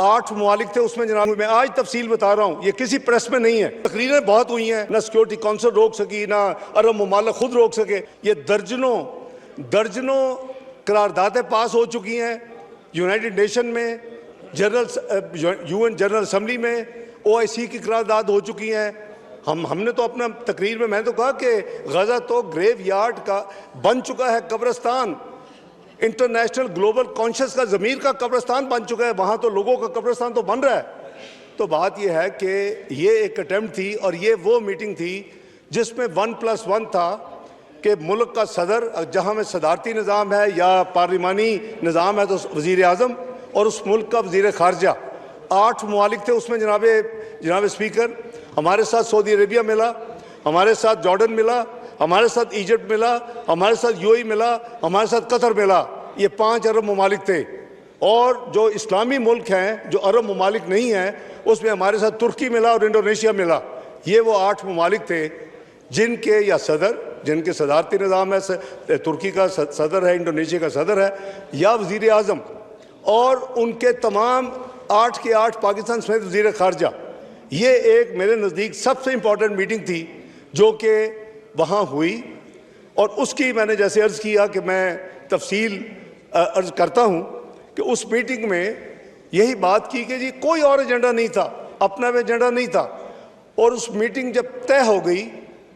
8 ممالک تھے، اس میں جناب میں آج تفصیل بتا رہا ہوں، یہ کسی پریس میں نہیں ہے۔ تقریریں بہت ہوئی ہیں، نہ سیکورٹی کونسل روک سکی، نہ عرب ممالک خود روک سکے۔ یہ درجنوں قراردادیں پاس ہو چکی ہیں یونائٹڈ نیشن میں، UN جنرل اسمبلی میں، OIC کی قرارداد ہو چکی ہیں۔ ہم نے تو اپنا تقریر میں نے تو کہا کہ غزہ تو گریو یارڈ کا بن چکا ہے، قبرستان، انٹرنیشنل گلوبل کانشس کا ضمیر کا قبرستان بن چکا ہے، وہاں تو لوگوں کا قبرستان تو بن رہا ہے۔ تو بات یہ ہے کہ یہ ایک اٹیمپٹ تھی، اور یہ وہ میٹنگ تھی جس میں 1+1 تھا کہ ملک کا صدر، جہاں میں صدارتی نظام ہے یا پارلیمانی نظام ہے تو وزیر اعظم، اور اس ملک کا وزیر خارجہ، 8 ممالک تھے اس میں جناب اسپیکر۔ ہمارے ساتھ سعودی عربیہ ملا، ہمارے ساتھ جارڈن ملا، ہمارے ساتھ ایجپٹ ملا، ہمارے ساتھ UAE ملا، ہمارے ساتھ قطر ملا۔ یہ 5 عرب ممالک تھے، اور جو اسلامی ملک ہیں جو عرب ممالک نہیں ہیں اس میں ہمارے ساتھ ترکی ملا اور انڈونیشیا ملا۔ یہ وہ 8 ممالک تھے جن کے یا صدر، جن کے صدارتی نظام ہے، ترکی کا صدر ہے، انڈونیشیا کا صدر ہے، یا وزیر اعظم، اور ان کے تمام 8 کے 8 پاکستان سمیت وزیر خارجہ۔ یہ ایک میرے نزدیک سب سے امپورٹنٹ میٹنگ تھی جو کہ وہاں ہوئی، اور اس کی میں نے جیسے عرض کیا کہ میں تفصیل عرض کرتا ہوں کہ اس میٹنگ میں یہی بات کی کہ جی کوئی اور ایجنڈا نہیں تھا، اپنا ایجنڈا نہیں تھا، اور اس میٹنگ جب طے ہو گئی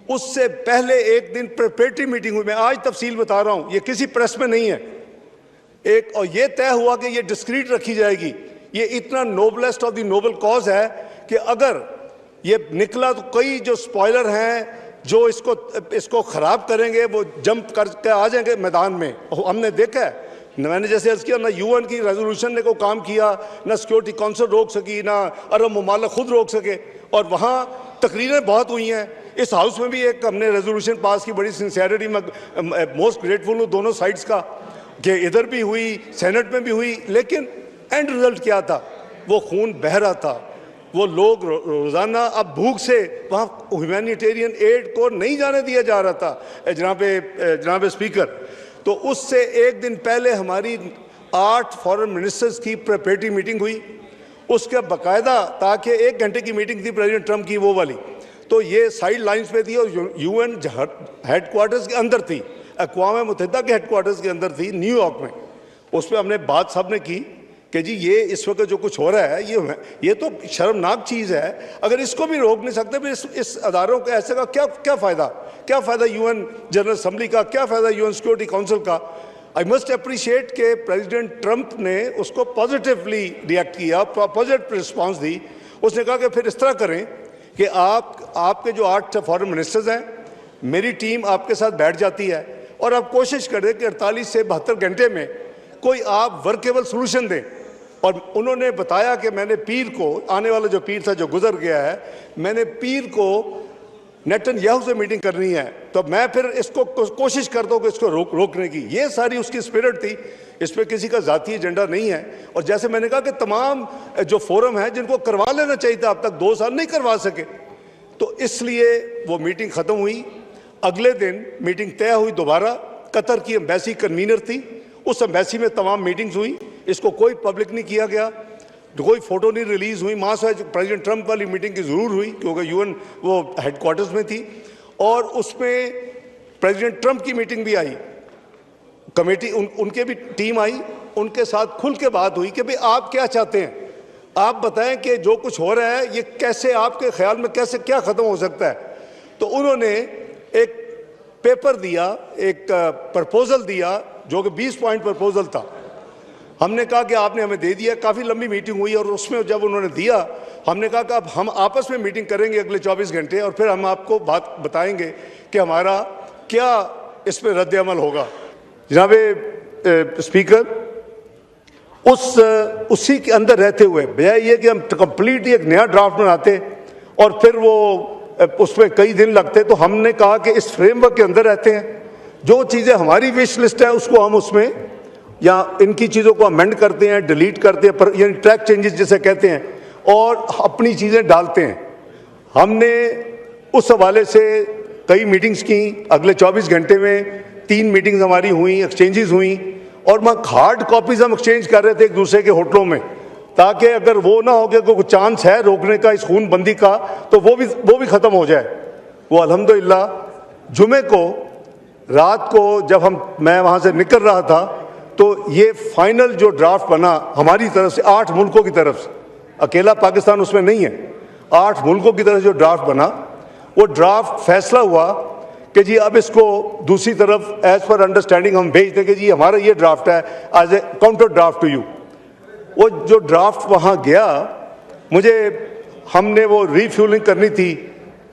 اس سے پہلے ایک دن پریپریٹری میٹنگ ہوئی، میں آج تفصیل بتا رہا ہوں، یہ کسی پریس میں نہیں ہے، اور یہ طے ہوا کہ یہ ڈسکریٹ رکھی جائے گی۔ یہ اتنا نوبلسٹ آف دی نوبل کاز ہے کہ اگر یہ نکلا تو کئی جو سپوائلر ہیں جو اس کو خراب کریں گے وہ جمپ کر کے آ جائیں گے میدان میں۔ ہم نے دیکھا ہے، میں نے جیسے عرض کیا، نہ UN کی ریزولوشن نے کوئی کام کیا، نہ سیکورٹی کونسل روک سکی، نہ عرب ممالک خود روک سکے، اور وہاں تقریریں بہت ہوئی ہیں۔ اس ہاؤس میں بھی ایک ہم نے ریزولوشن پاس کی، بڑی سنسیئرٹی، میں موسٹ گریٹفل ہوں دونوں سائڈز کا، کہ ادھر بھی ہوئی، سینٹ میں بھی ہوئی، لیکن اینڈ رزلٹ کیا تھا؟ وہ خون بہہ رہا تھا، وہ لوگ روزانہ اب بھوک سے وہاں ہیومینیٹیرین ایڈ کو نہیں جانے دیا جا رہا تھا جناب اسپیکر۔ تو اس سے ایک دن پہلے ہماری 8 فارن منسٹرز کی پریپریٹری میٹنگ ہوئی، اس کا باقاعدہ، تاکہ 1 گھنٹے کی میٹنگ تھی پریزیڈنٹ ٹرمپ کی وہ والی، تو یہ سائیڈ لائنز پہ تھی، اور UN ہیڈ کوارٹرز کے اندر تھی، اقوام متحدہ کے ہیڈ کوارٹرز کے اندر تھی نیو یارک میں۔ اس پہ ہم نے بات سب نے کی کہ جی یہ اس وقت جو کچھ ہو رہا ہے یہ تو شرمناک چیز ہے، اگر اس کو بھی روک نہیں سکتے پھر اس اداروں کے ایسے کا کیا فائدہ UN جنرل اسمبلی کا، کیا فائدہ UN سیکورٹی کونسل کا۔ آئی مسٹ اپریشیٹ کہ پریزیڈنٹ ٹرمپ نے اس کو پازیٹیولی ریئیکٹ کیا، پازیٹیو رسپانس دی۔ اس نے کہا کہ پھر اس طرح کریں کہ آپ کے جو 8 فارن منسٹرز ہیں، میری ٹیم آپ کے ساتھ بیٹھ جاتی ہے، اور آپ کوشش کریں کہ 48 سے 72 گھنٹے میں کوئی آپ ورکیبل سولوشن دیں۔ اور انہوں نے بتایا کہ میں نے پیر کو، آنے والا جو پیر تھا جو گزر گیا ہے، میں نے پیر کو نیتن یاہو سے میٹنگ کرنی ہے، تو میں پھر اس کو کوشش کرتا ہوں کہ اس کو روکنے کی۔ یہ ساری اس کی اسپرٹ تھی، اس پہ کسی کا ذاتی ایجنڈا نہیں ہے۔ اور جیسے میں نے کہا کہ تمام جو فورم ہیں جن کو کروا لینا چاہیے تھا، اب تک 2 سال نہیں کروا سکے، تو اس لیے وہ میٹنگ ختم ہوئی۔ اگلے دن میٹنگ طے ہوئی دوبارہ، قطر کی ایمبیسی کنوینر تھی، اس ایمبیسی میں تمام میٹنگز ہوئی، اس کو کوئی پبلک نہیں کیا گیا، کوئی فوٹو نہیں ریلیز ہوئی۔ ماں سے پریزیڈنٹ ٹرمپ والی میٹنگ کی ضرور ہوئی کیونکہ UN وہ ہیڈ کوارٹرز میں تھی، اور اس میں پریزیڈنٹ ٹرمپ کی میٹنگ بھی آئی، کمیٹی ان کے بھی ٹیم آئی، ان کے ساتھ کھل کے بات ہوئی کہ بھئی آپ کیا چاہتے ہیں، آپ بتائیں کہ جو کچھ ہو رہا ہے یہ کیسے آپ کے خیال میں کیا ختم ہو سکتا ہے۔ تو انہوں نے ایک پیپر دیا، ایک پرپوزل دیا جو کہ 20 پوائنٹ پرپوزل تھا۔ ہم نے کہا کہ آپ نے ہمیں دے دیا، کافی لمبی میٹنگ ہوئی، اور اس میں جب انہوں نے دیا ہم نے کہا کہ اب ہم آپس میں میٹنگ کریں گے اگلے 24 گھنٹے، اور پھر ہم آپ کو بات بتائیں گے کہ ہمارا کیا اس پہ رد عمل ہوگا۔ جناب اسپیکر، اسی کے اندر رہتے ہوئے بجائے یہ کہ ہم کمپلیٹ ایک نیا ڈرافٹ بناتے اور پھر وہ اس میں کئی دن لگتے، تو ہم نے کہا کہ اس فریم ورک کے اندر رہتے ہیں، جو چیزیں ہماری وش لسٹ ہے اس کو ہم اس میں، یا ان کی چیزوں کو امینڈ کرتے ہیں، ڈیلیٹ کرتے ہیں، یعنی ٹریک چینجز جسے کہتے ہیں، اور اپنی چیزیں ڈالتے ہیں۔ ہم نے اس حوالے سے کئی میٹنگز کی، اگلے 24 گھنٹے میں 3 میٹنگز ہماری ہوئیں، ایکسچینجز ہوئیں، اور ہارڈ کاپیز ہم ایکسچینج کر رہے تھے ایک دوسرے کے ہوٹلوں میں، تاکہ اگر وہ نہ ہو کہ کوئی چانس ہے روکنے کا اس خون بندی کا تو وہ بھی ختم ہو جائے. وہ الحمدللہ جمعے کو رات کو جب میں وہاں سے نکل رہا تھا تو یہ فائنل جو ڈرافٹ بنا ہماری طرف سے 8 ملکوں کی طرف سے، اکیلا پاکستان اس میں نہیں ہے، 8 ملکوں کی طرف سے جو ڈرافٹ بنا، وہ ڈرافٹ فیصلہ ہوا کہ جی اب اس کو دوسری طرف ایز پر انڈرسٹینڈنگ ہم بھیج دیں کہ جی ہمارا یہ ڈرافٹ ہے as a counter draft to you. وہ جو ڈرافٹ وہاں گیا، ہم نے وہ ری فیولنگ کرنی تھی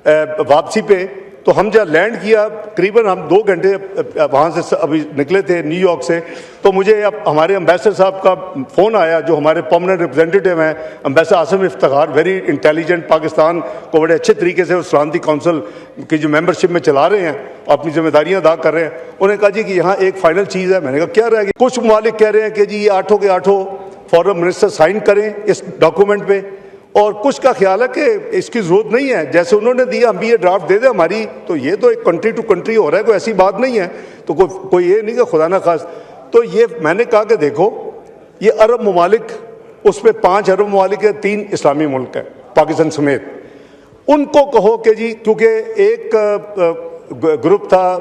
واپسی پہ، تو ہم جب لینڈ کیا قریباً ہم 2 گھنٹے وہاں سے ابھی نکلے تھے نیو یارک سے، تو مجھے اب ہمارے امبیسڈر صاحب کا فون آیا جو ہمارے پرماننٹ ریپرزینٹیٹیو ہیں، ambassador Asim Iftikhar, very intelligent, Pakistan کو بڑے اچھے طریقے سے سلامتی کونسل کی جو ممبرشپ میں چلا رہے ہیں، اپنی ذمہ داریاں ادا کر رہے ہیں. انہوں نے کہا جی کہ یہاں ایک فائنل چیز ہے. میں نے کہا کیا رہے گی؟ کچھ ممالک کہہ رہے ہیں کہ جی یہ 8 کے 8 فارن منسٹر سائن کریں اس ڈاکومنٹ پہ، اور کچھ کا خیال ہے کہ اس کی ضرورت نہیں ہے، جیسے انہوں نے دیا ہم بھی یہ ڈرافٹ دے دیں ہماری، تو یہ تو ایک کنٹری ٹو کنٹری ہو رہا ہے، کوئی ایسی بات نہیں ہے، تو کوئی یہ نہیں کہ خدا نہ خواست. تو یہ میں نے کہا کہ دیکھو یہ عرب ممالک، اس میں 5 عرب ممالک ہیں، 3 اسلامی ملک ہیں پاکستان سمیت، ان کو کہو کہ جی کیونکہ ایک گروپ تھا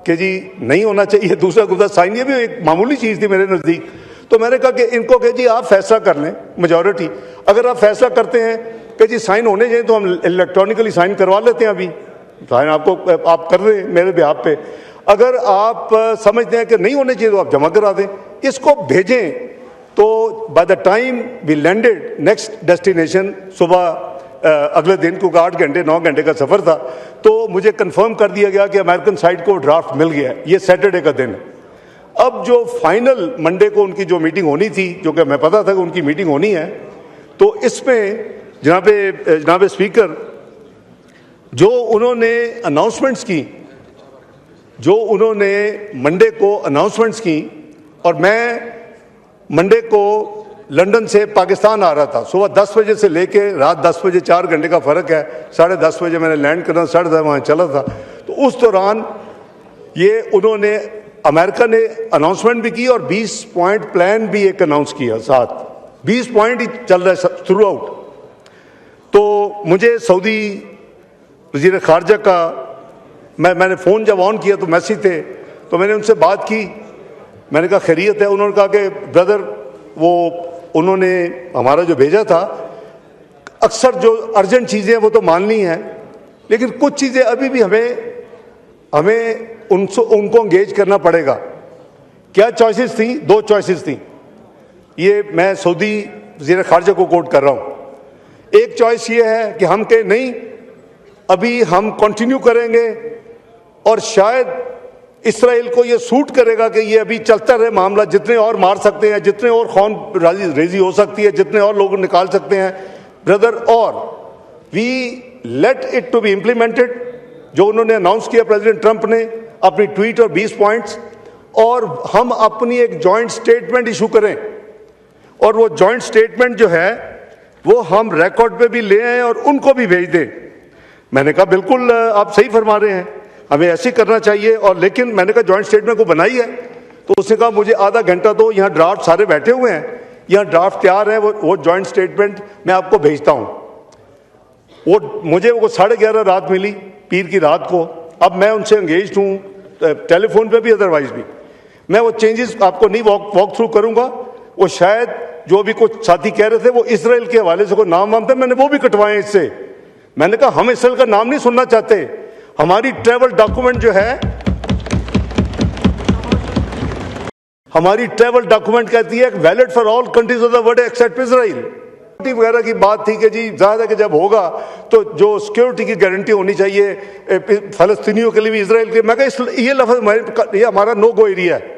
کہ جی نہیں ہونا چاہیے، دوسرا گروپ تھا سائن، یہ بھی ایک معمولی چیز تھی میرے نزدیک. تو میں نے کہا کہ ان کو کہ جی آپ فیصلہ کر لیں میجورٹی، اگر آپ فیصلہ کرتے ہیں کہ جی سائن ہونے چاہیے تو ہم الیکٹرانکلی سائن کروا لیتے ہیں، ابھی سائن آپ کر رہے ہیں میرے بہاف پہ. اگر آپ سمجھتے ہیں کہ نہیں ہونے چاہیے تو آپ جمع کرا دیں، اس کو بھیجیں. تو by the time we landed next destination صبح اگلے دن، کیونکہ 8 گھنٹے 9 گھنٹے کا سفر تھا، تو مجھے کنفرم کر دیا گیا کہ امریکن سائڈ کو ڈرافٹ مل گیا ہے. یہ سیٹرڈے کا دن. اب جو فائنل منڈے کو ان کی جو میٹنگ ہونی تھی، جو کہ میں پتا تھا کہ ان کی میٹنگ ہونی ہے، تو اس میں جناب اسپیکر جو انہوں نے اناؤنسمنٹس کی، منڈے کو اناؤنسمنٹس کی، اور میں منڈے کو لندن سے پاکستان آ رہا تھا صبح 10 بجے سے لے کے رات 10 بجے، 4 گھنٹے کا فرق ہے. 10:30 بجے میں نے لینڈ کرنا، 10:30 وہاں چلا تھا. تو اس دوران انہوں نے امریکہ نے اناؤنسمنٹ بھی کی اور 20 پوائنٹ پلان بھی ایک اناؤنس کیا ساتھ. 20 پوائنٹ ہی چل رہا ہے تھرو آؤٹ. تو مجھے سعودی وزیر خارجہ کا میں نے فون جب آن کیا تو میسج تھے، تو میں نے ان سے بات کی. میں نے کہا خیریت ہے؟ انہوں نے کہا کہ بردر انہوں نے ہمارا جو بھیجا تھا، اکثر جو ارجنٹ چیزیں وہ تو ماننی ہیں، لیکن کچھ چیزیں ابھی بھی ہمیں ان کو انگیج کرنا پڑے گا. کیا چوائسز تھیں؟ 2 چوائسز تھیں. یہ میں سعودی وزیر خارجہ کو کوٹ کر رہا ہوں. ایک چوائس یہ ہے کہ ہم کہ نہیں، ابھی ہم کنٹینیو کریں گے، اور شاید اسرائیل کو یہ سوٹ کرے گا کہ یہ ابھی چلتا رہے معاملہ، جتنے اور مار سکتے ہیں، جتنے اور خون ریزی ہو سکتی ہے، جتنے اور لوگ نکال سکتے ہیں بردر، اور we let it to be implemented. جو انہوں نے اناؤنس کیا پریزیڈنٹ ٹرمپ نے اپنی ٹویٹ اور 20 پوائنٹس، اور ہم اپنی ایک جوائنٹ سٹیٹمنٹ ایشو کریں، اور وہ جوائنٹ سٹیٹمنٹ جو ہے وہ ہم ریکارڈ پہ بھی لے آئیں اور ان کو بھی بھیج دیں. میں نے کہا بالکل آپ صحیح فرما رہے ہیں، ہمیں ایسے کرنا چاہیے. اور لیکن میں نے کہا جوائنٹ سٹیٹمنٹ کو بنائی ہے، تو اس نے کہا مجھے آدھا گھنٹہ دو، یہاں ڈرافٹ سارے بیٹھے ہوئے ہیں، یہاں ڈرافٹ تیار ہے، وہ جوائنٹ سٹیٹمنٹ میں آپ کو بھیجتا ہوں. مجھے 11:30 رات ملی، پیر کی رات کو. اب میں ان سے انگیجڈ ہوں ٹیلی فون پہ بھی، ادروائز بھی. میں وہ چینجز آپ کو نہیں واک تھرو کروں گا. وہ شاید جو بھی کچھ ساتھی کہہ رہے تھے وہ اسرائیل کے حوالے سے کوئی نام تھا، میں نے وہ بھی کٹوائے اس سے. میں نے کہا ہم اسرائیل کا نام نہیں سننا چاہتے. ہماری ٹریول ڈاکومنٹ جو ہے، ہماری ٹریول ڈاکومنٹ کہتی ہے valid for all countries of the world except Israel. وغیرہ کی بات تھی کہ جی ظاہر ہے کہ جب ہوگا تو جو سیکورٹی کی گارنٹی ہونی چاہیے فلسطینیوں کے لیے بھی، اسرائیل کے. میں کہا یہ لفظ یہ ہمارا نو گو ایریا ہے.